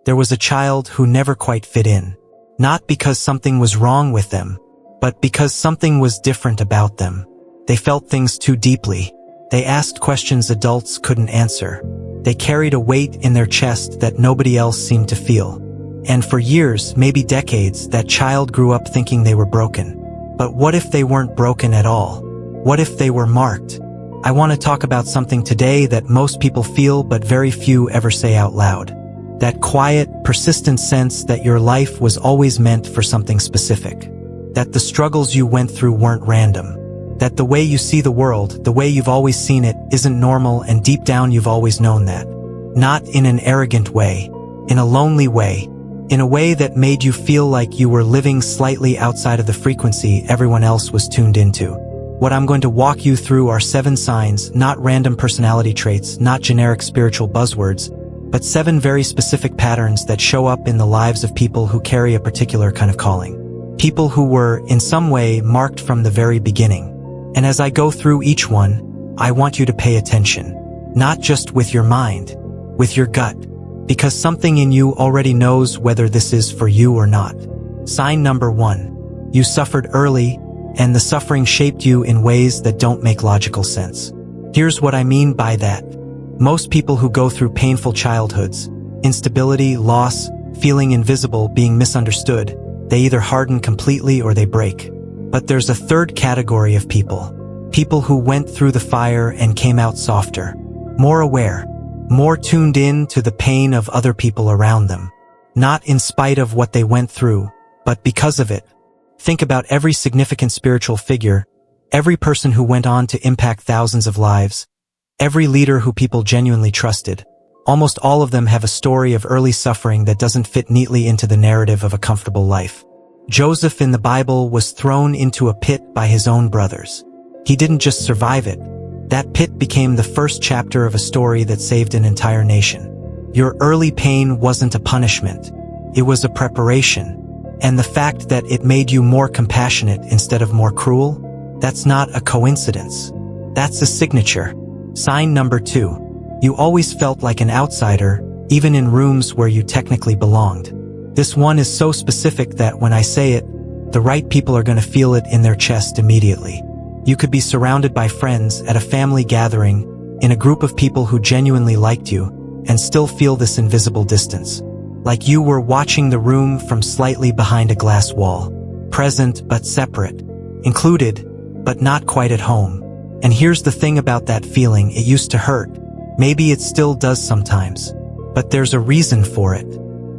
There was a child who never quite fit in. Not because something was wrong with them, but because something was different about them. They felt things too deeply. They asked questions adults couldn't answer. They carried a weight in their chest that nobody else seemed to feel. And for years, maybe decades, that child grew up thinking they were broken. But what if they weren't broken at all? What if they were marked? I want to talk about something today that most people feel but very few ever say out loud. That quiet, persistent sense that your life was always meant for something specific. That the struggles you went through weren't random. That the way you see the world, the way you've always seen it, isn't normal, and deep down you've always known that. Not in an arrogant way. In a lonely way. In a way that made you feel like you were living slightly outside of the frequency everyone else was tuned into. What I'm going to walk you through are 7 signs, not random personality traits, not generic spiritual buzzwords, but 7 very specific patterns that show up in the lives of people who carry a particular kind of calling. People who were, in some way, marked from the very beginning. And as I go through each one, I want you to pay attention. Not just with your mind, with your gut. Because something in you already knows whether this is for you or not. Sign number 1. You suffered early, and the suffering shaped you in ways that don't make logical sense. Here's what I mean by that. Most people who go through painful childhoods, instability, loss, feeling invisible, being misunderstood, they either harden completely or they break. But there's a third category of people. People who went through the fire and came out softer, more aware, more tuned in to the pain of other people around them. Not in spite of what they went through, but because of it. Think about every significant spiritual figure, every person who went on to impact thousands of lives, every leader who people genuinely trusted. Almost all of them have a story of early suffering that doesn't fit neatly into the narrative of a comfortable life. Joseph in the Bible was thrown into a pit by his own brothers. He didn't just survive it. That pit became the first chapter of a story that saved an entire nation. Your early pain wasn't a punishment. It was a preparation. And the fact that it made you more compassionate instead of more cruel, that's not a coincidence. That's a signature. Sign number 2. You always felt like an outsider, even in rooms where you technically belonged. This one is so specific that when I say it, the right people are going to feel it in their chest immediately. You could be surrounded by friends at a family gathering, in a group of people who genuinely liked you, and still feel this invisible distance. Like you were watching the room from slightly behind a glass wall. Present but separate. Included, but not quite at home. And here's the thing about that feeling, it used to hurt. Maybe it still does sometimes. But there's a reason for it.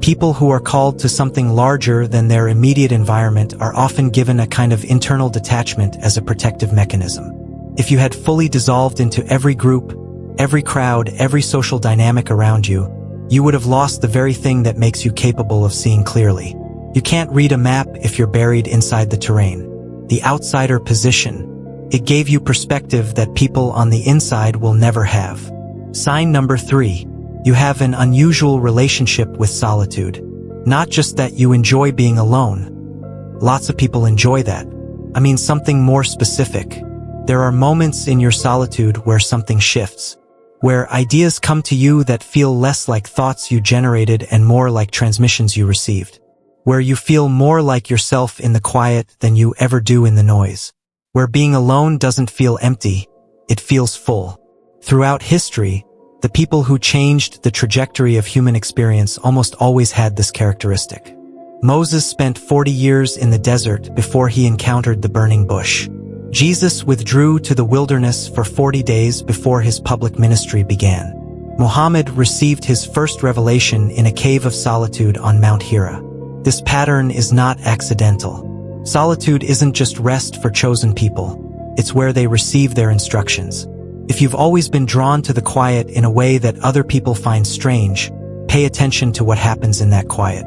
People who are called to something larger than their immediate environment are often given a kind of internal detachment as a protective mechanism. If you had fully dissolved into every group, every crowd, every social dynamic around you, you would have lost the very thing that makes you capable of seeing clearly. You can't read a map if you're buried inside the terrain. The outsider position. It gave you perspective that people on the inside will never have. Sign number 3. You have an unusual relationship with solitude. Not just that you enjoy being alone. Lots of people enjoy that. I mean something more specific. There are moments in your solitude where something shifts. Where ideas come to you that feel less like thoughts you generated and more like transmissions you received. Where you feel more like yourself in the quiet than you ever do in the noise. Where being alone doesn't feel empty, it feels full. Throughout history, the people who changed the trajectory of human experience almost always had this characteristic. Moses spent 40 years in the desert before he encountered the burning bush. Jesus withdrew to the wilderness for 40 days before his public ministry began. Muhammad received his first revelation in a cave of solitude on Mount Hira. This pattern is not accidental. Solitude isn't just rest for chosen people. It's where they receive their instructions. If you've always been drawn to the quiet in a way that other people find strange, pay attention to what happens in that quiet.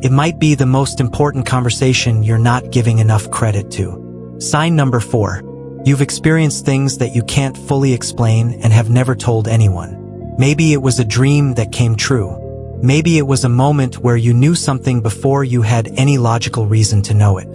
It might be the most important conversation you're not giving enough credit to. Sign number 4. You've experienced things that you can't fully explain and have never told anyone. Maybe it was a dream that came true. Maybe it was a moment where you knew something before you had any logical reason to know it.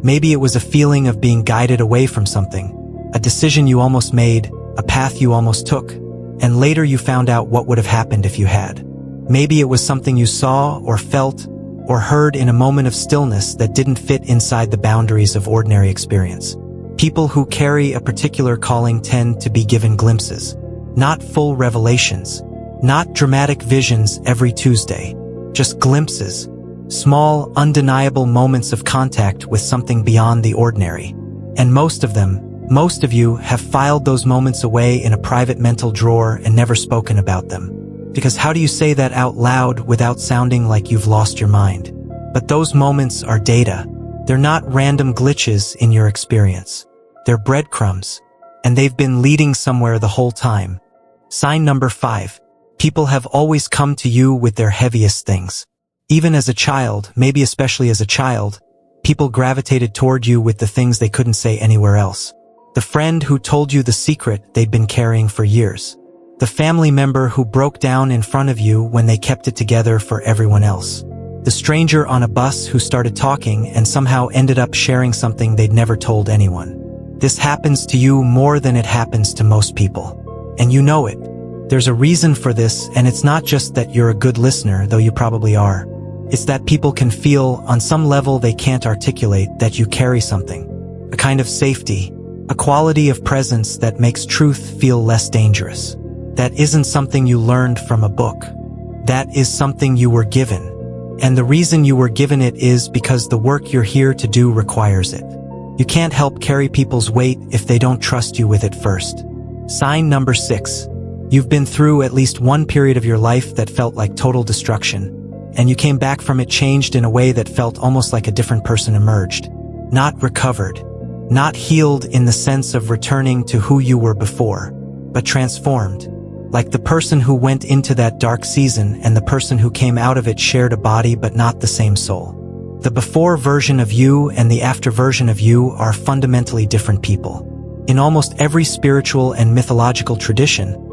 Maybe it was a feeling of being guided away from something, a decision you almost made, a path you almost took, and later you found out what would have happened if you had. Maybe it was something you saw or felt or heard in a moment of stillness that didn't fit inside the boundaries of ordinary experience. People who carry a particular calling tend to be given glimpses, not full revelations, not dramatic visions every Tuesday, just glimpses, small, undeniable moments of contact with something beyond the ordinary. And most of you have filed those moments away in a private mental drawer and never spoken about them. Because how do you say that out loud without sounding like you've lost your mind? But those moments are data. They're not random glitches in your experience. They're breadcrumbs, and they've been leading somewhere the whole time. Sign number 5. People have always come to you with their heaviest things. Even as a child, maybe especially as a child, people gravitated toward you with the things they couldn't say anywhere else. The friend who told you the secret they'd been carrying for years. The family member who broke down in front of you when they kept it together for everyone else. The stranger on a bus who started talking and somehow ended up sharing something they'd never told anyone. This happens to you more than it happens to most people. And you know it. There's a reason for this, and it's not just that you're a good listener, though you probably are. It's that people can feel, on some level they can't articulate, that you carry something. A kind of safety, a quality of presence that makes truth feel less dangerous. That isn't something you learned from a book. That is something you were given. And the reason you were given it is because the work you're here to do requires it. You can't help carry people's weight if they don't trust you with it first. Sign number 6. You've been through at least one period of your life that felt like total destruction, and you came back from it changed in a way that felt almost like a different person emerged. Not recovered. Not healed in the sense of returning to who you were before, but transformed. Like the person who went into that dark season and the person who came out of it shared a body but not the same soul. The before version of you and the after version of you are fundamentally different people. In almost every spiritual and mythological tradition,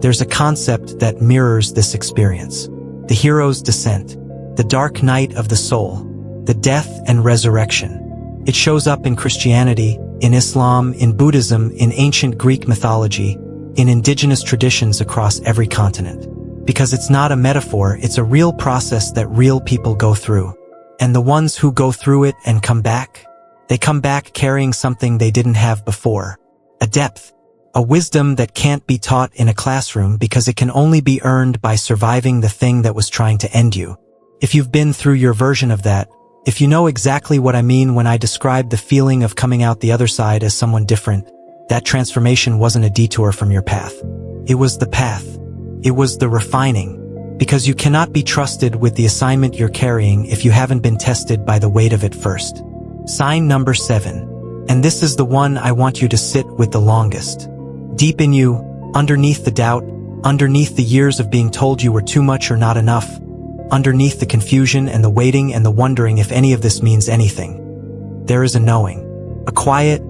there's a concept that mirrors this experience. The hero's descent, the dark night of the soul, the death and resurrection. It shows up in Christianity, in Islam, in Buddhism, in ancient Greek mythology, in indigenous traditions across every continent. Because it's not a metaphor, it's a real process that real people go through. And the ones who go through it and come back, they come back carrying something they didn't have before. A depth, a wisdom that can't be taught in a classroom because it can only be earned by surviving the thing that was trying to end you. If you've been through your version of that, if you know exactly what I mean when I describe the feeling of coming out the other side as someone different, that transformation wasn't a detour from your path. It was the path. It was the refining. Because you cannot be trusted with the assignment you're carrying if you haven't been tested by the weight of it first. Sign number 7. And this is the one I want you to sit with the longest. Deep in you, underneath the doubt, underneath the years of being told you were too much or not enough, underneath the confusion and the waiting and the wondering if any of this means anything, there is a knowing. A quiet,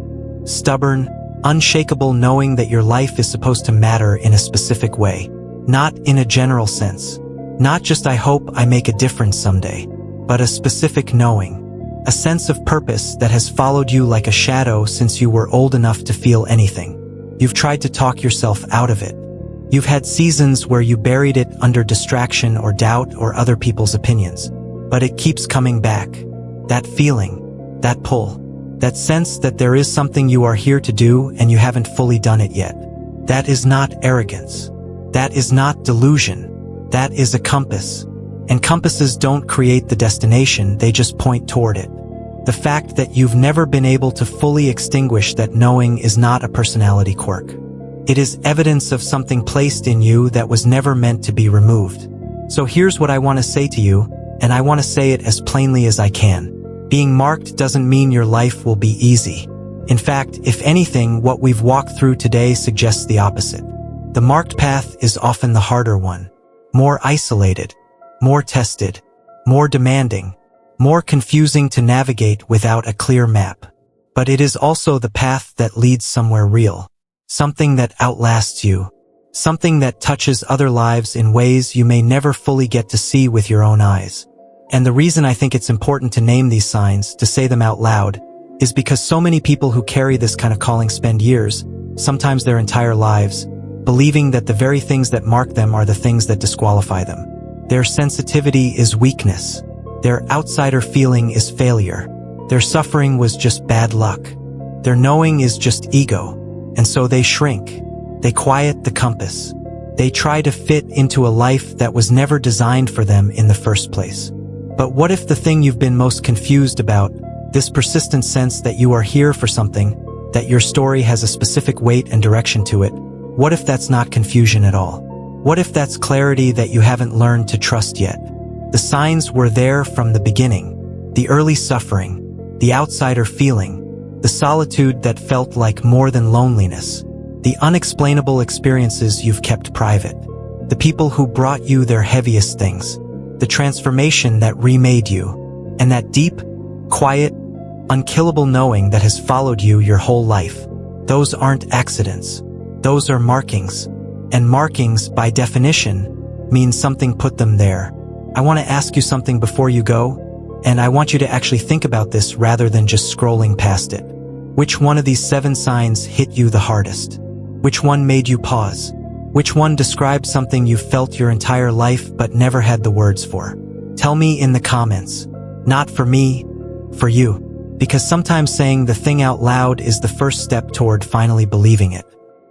stubborn, unshakable knowing that your life is supposed to matter in a specific way. Not in a general sense. Not just I hope I make a difference someday, but a specific knowing. A sense of purpose that has followed you like a shadow since you were old enough to feel anything. You've tried to talk yourself out of it. You've had seasons where you buried it under distraction or doubt or other people's opinions. But it keeps coming back. That feeling, that pull, that sense that there is something you are here to do and you haven't fully done it yet. That is not arrogance. That is not delusion. That is a compass. And compasses don't create the destination, they just point toward it. The fact that you've never been able to fully extinguish that knowing is not a personality quirk. It is evidence of something placed in you that was never meant to be removed. So here's what I want to say to you, and I want to say it as plainly as I can. Being marked doesn't mean your life will be easy. In fact, if anything, what we've walked through today suggests the opposite. The marked path is often the harder one, more isolated, more tested, more demanding, more confusing to navigate without a clear map. But it is also the path that leads somewhere real, something that outlasts you, something that touches other lives in ways you may never fully get to see with your own eyes. And the reason I think it's important to name these signs, to say them out loud, is because so many people who carry this kind of calling spend years, sometimes their entire lives, believing that the very things that mark them are the things that disqualify them. Their sensitivity is weakness. Their outsider feeling is failure. Their suffering was just bad luck. Their knowing is just ego. And so they shrink. They quiet the compass. They try to fit into a life that was never designed for them in the first place. But what if the thing you've been most confused about, this persistent sense that you are here for something, that your story has a specific weight and direction to it, what if that's not confusion at all? What if that's clarity that you haven't learned to trust yet? The signs were there from the beginning. The early suffering, the outsider feeling, the solitude that felt like more than loneliness, the unexplainable experiences you've kept private, the people who brought you their heaviest things, the transformation that remade you, and that deep, quiet, unkillable knowing that has followed you your whole life. Those aren't accidents. Those are markings. And markings, by definition, mean something put them there. I want to ask you something before you go, and I want you to actually think about this rather than just scrolling past it. Which one of these 7 signs hit you the hardest? Which one made you pause? Which one described something you felt your entire life but never had the words for? Tell me in the comments. Not for me, for you. Because sometimes saying the thing out loud is the first step toward finally believing it.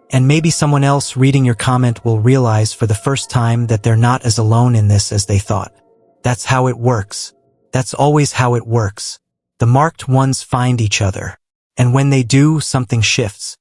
And maybe someone else reading your comment will realize for the first time that they're not as alone in this as they thought. That's how it works. That's always how it works. The marked ones find each other. And when they do, something shifts.